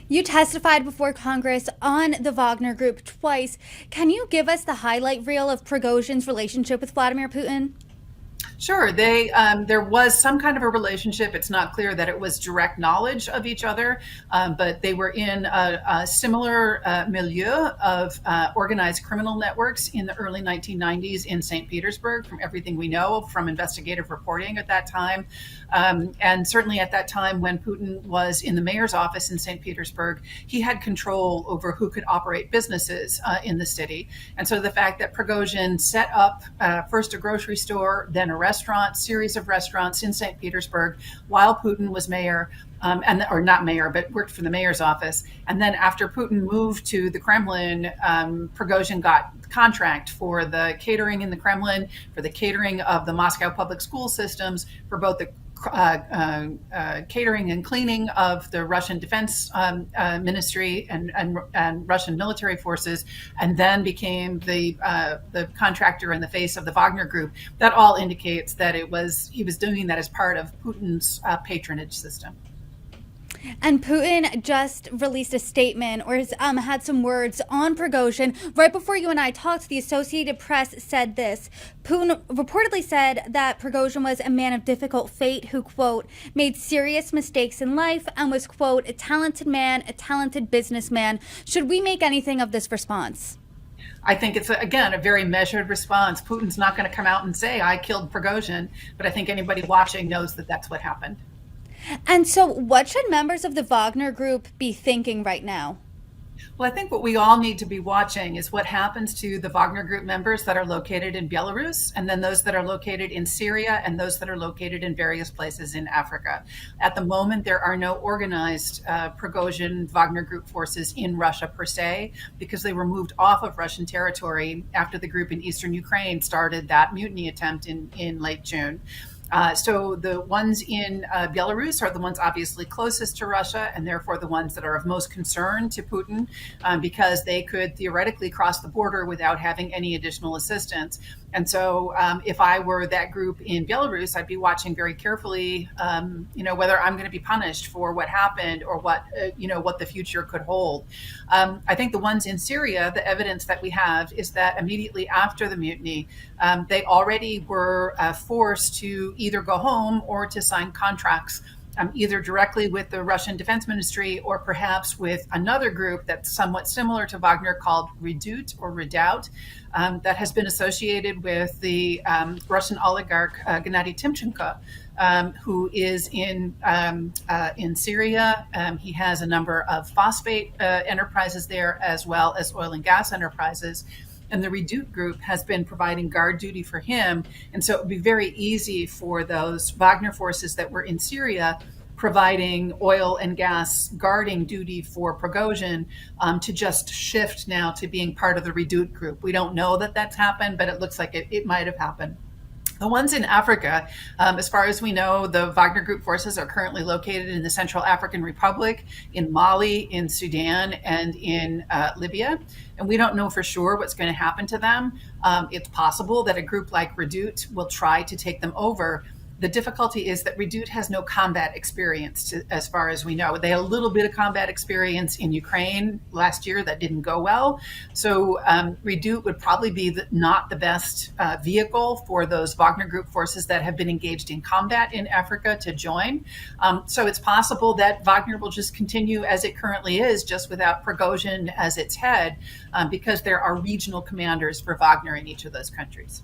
You testified before Congress on the Wagner Group twice. Can you give us the highlight reel of Prigozhin's relationship with Vladimir Putin? Sure, there was some kind of a relationship. It's not clear that it was direct knowledge of each other, but they were in a similar milieu of organized criminal networks in the early 1990s in St. Petersburg, from everything we know from investigative reporting at that time. And certainly at that time, when Putin was in the mayor's office in St. Petersburg, he had control over who could operate businesses in the city. And so the fact that Prigozhin set up first a grocery store, then a restaurant, series of restaurants in St. Petersburg while Putin was mayor, or not mayor, but worked for the mayor's office. And then after Putin moved to the Kremlin, Prigozhin got contract for the catering in the Kremlin, for the catering of the Moscow public school systems, for both the catering and cleaning of the Russian Defense Ministry and Russian military forces, and then became the contractor in the face of the Wagner Group. That all indicates that he was doing that as part of Putin's patronage system. And Putin just released a statement or had some words on Prigozhin. Right before you and I talked, the Associated Press said this. Putin reportedly said that Prigozhin was a man of difficult fate who, quote, made serious mistakes in life and was, quote, a talented man, a talented businessman. Should we make anything of this response? I think it's, again, a very measured response. Putin's not going to come out and say, I killed Prigozhin, but I think anybody watching knows that that's what happened. And so what should members of the Wagner Group be thinking right now? Well, I think what we all need to be watching is what happens to the Wagner Group members that are located in Belarus, and then those that are located in Syria, and those that are located in various places in Africa. At the moment, there are no organized Prigozhin Wagner Group forces in Russia per se, because they were moved off of Russian territory after the group in eastern Ukraine started that mutiny attempt in late June. So the ones in Belarus are the ones obviously closest to Russia, and therefore the ones that are of most concern to Putin, because they could theoretically cross the border without having any additional assistance. And so if I were that group in Belarus, I'd be watching very carefully, whether I'm going to be punished for what happened or what the future could hold. I think the ones in Syria, the evidence that we have is that immediately after the mutiny, they already were forced to either go home or to sign contracts, either directly with the Russian Defense Ministry or perhaps with another group that's somewhat similar to Wagner called Redoubt, that has been associated with the Russian oligarch Gennady Timchenko, who is in Syria. He has a number of phosphate enterprises there, as well as oil and gas enterprises. And the Redoubt group has been providing guard duty for him. And so it would be very easy for those Wagner forces that were in Syria providing oil and gas guarding duty for Prigozhin to just shift now to being part of the Redoubt group. We don't know that that's happened, but it looks like it might have happened. The ones in Africa, as far as we know, the Wagner Group forces are currently located in the Central African Republic, in Mali, in Sudan, and in Libya. And we don't know for sure what's going to happen to them. It's possible that a group like Redoubt will try to take them over. The difficulty is that Redoubt has no combat experience, as far as we know. They had a little bit of combat experience in Ukraine last year that didn't go well. So Redoubt would probably be not the best vehicle for those Wagner Group forces that have been engaged in combat in Africa to join. So it's possible that Wagner will just continue as it currently is, just without Prigozhin as its head, because there are regional commanders for Wagner in each of those countries.